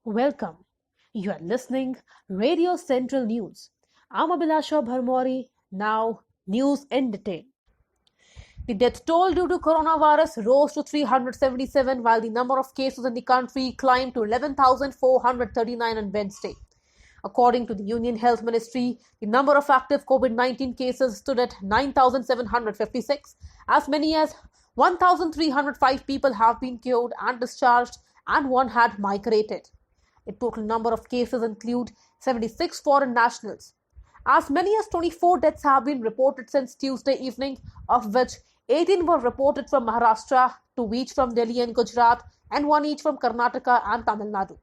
Welcome. You are listening Radio Central News. I'm Abhilasha Bharmouri. Now, news in detail. The death toll due to coronavirus rose to 377, while the number of cases in the country climbed to 11,439 on Wednesday. According to the Union Health Ministry, the number of active COVID-19 cases stood at 9,756. As many as 1,305 people have been cured and discharged, and one had migrated. The total number of cases include 76 foreign nationals. As many as 24 deaths have been reported since Tuesday evening, of which 18 were reported from Maharashtra, 2 each from Delhi and Gujarat, and 1 each from Karnataka and Tamil Nadu.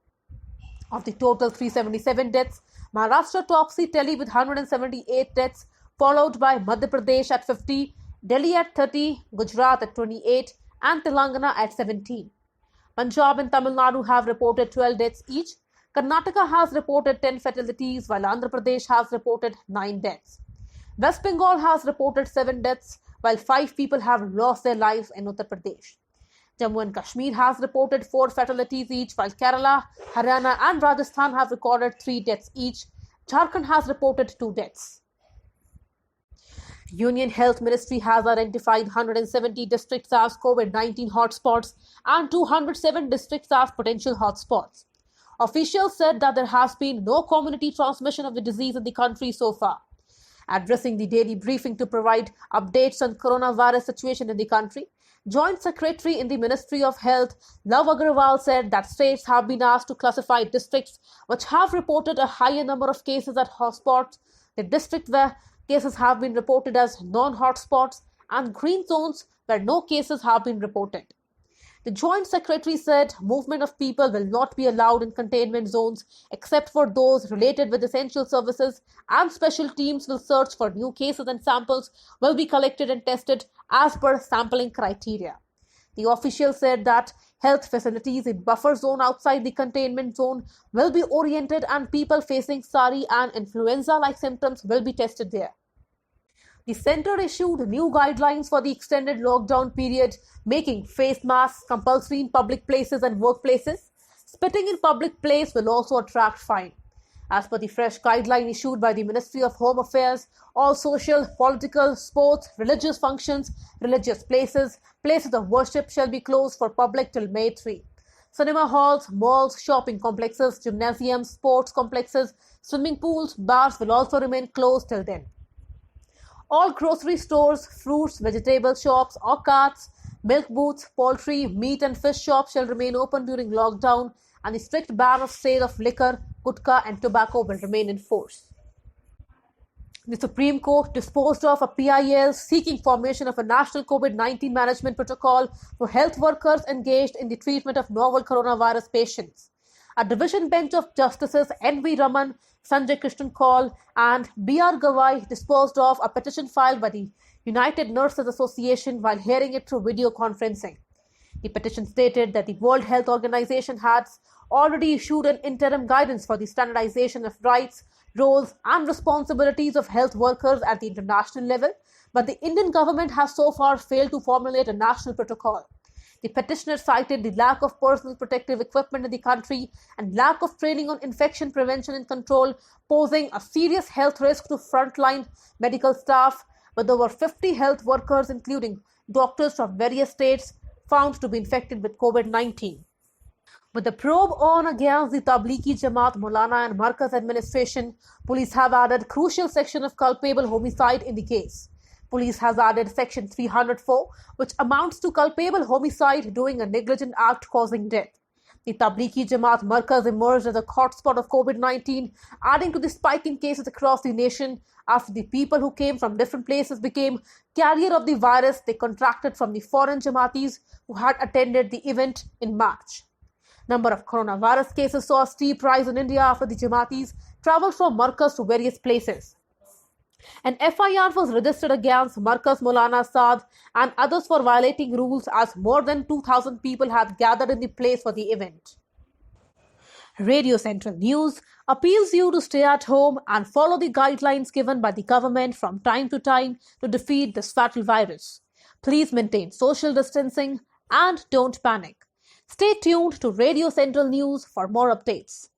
Of the total 377 deaths, Maharashtra tops the tally with 178 deaths, followed by Madhya Pradesh at 50, Delhi at 30, Gujarat at 28, and Telangana at 17. Punjab and Tamil Nadu have reported 12 deaths each. Karnataka has reported 10 fatalities, while Andhra Pradesh has reported 9 deaths. West Bengal has reported 7 deaths, while 5 people have lost their lives in Uttar Pradesh. Jammu and Kashmir has reported 4 fatalities each, while Kerala, Haryana and Rajasthan have recorded 3 deaths each. Jharkhand has reported 2 deaths. Union Health Ministry has identified 170 districts as COVID-19 hotspots and 207 districts as potential hotspots. Officials said that there has been no community transmission of the disease in the country so far. Addressing the daily briefing to provide updates on coronavirus situation in the country, Joint Secretary in the Ministry of Health, Love Agrawal, said that states have been asked to classify districts which have reported a higher number of cases at hotspots, the district where cases have been reported as non-hotspots, and green zones where no cases have been reported. The Joint Secretary said movement of people will not be allowed in containment zones except for those related with essential services, and special teams will search for new cases and samples will be collected and tested as per sampling criteria. The official said that health facilities in buffer zone outside the containment zone will be oriented and people facing SARI and influenza-like symptoms will be tested there. The centre issued new guidelines for the extended lockdown period, making face masks compulsory in public places and workplaces. Spitting in public place will also attract fine. As per the fresh guideline issued by the Ministry of Home Affairs, all social, political, sports, religious functions, religious places, places of worship shall be closed for public till May 3. Cinema halls, malls, shopping complexes, gymnasiums, sports complexes, swimming pools, bars will also remain closed till then. All grocery stores, fruits, vegetable shops or carts, milk booths, poultry, meat and fish shops shall remain open during lockdown, and the strict ban of sale of liquor, gutka and tobacco will remain in force. The Supreme Court disposed of a PIL seeking formation of a national COVID-19 management protocol for health workers engaged in the treatment of novel coronavirus patients. A division bench of Justices N.V. Raman, Sanjay Krishnan Kaul and B.R. Gawai disposed of a petition filed by the United Nurses Association while hearing it through video conferencing. The petition stated that the World Health Organization has already issued an interim guidance for the standardization of rights, roles and responsibilities of health workers at the international level, but the Indian government has so far failed to formulate a national protocol. The petitioner cited the lack of personal protective equipment in the country and lack of training on infection prevention and control, posing a serious health risk to frontline medical staff, with over 50 health workers, including doctors from various states, found to be infected with COVID-19. With the probe on against the Tablighi Maulana and Markaz administration, police have added crucial section of culpable homicide in the case. Police has added section 304, which amounts to culpable homicide doing a negligent act causing death. The Tablighi Markaz emerged as a hotspot of COVID-19, adding to the spike in cases across the nation after the people who came from different places became carrier of the virus they contracted from the foreign Jamaatis who had attended the event in March. Number of coronavirus cases saw a steep rise in India after the Jamaatis travelled from Markaz to various places. An FIR was registered against Markaz Maulana Saad and others for violating rules, as more than 2,000 people had gathered in the place for the event. Radio Central News appeals you to stay at home and follow the guidelines given by the government from time to time to defeat this fatal virus. Please maintain social distancing and don't panic. Stay tuned to Radio Central News for more updates.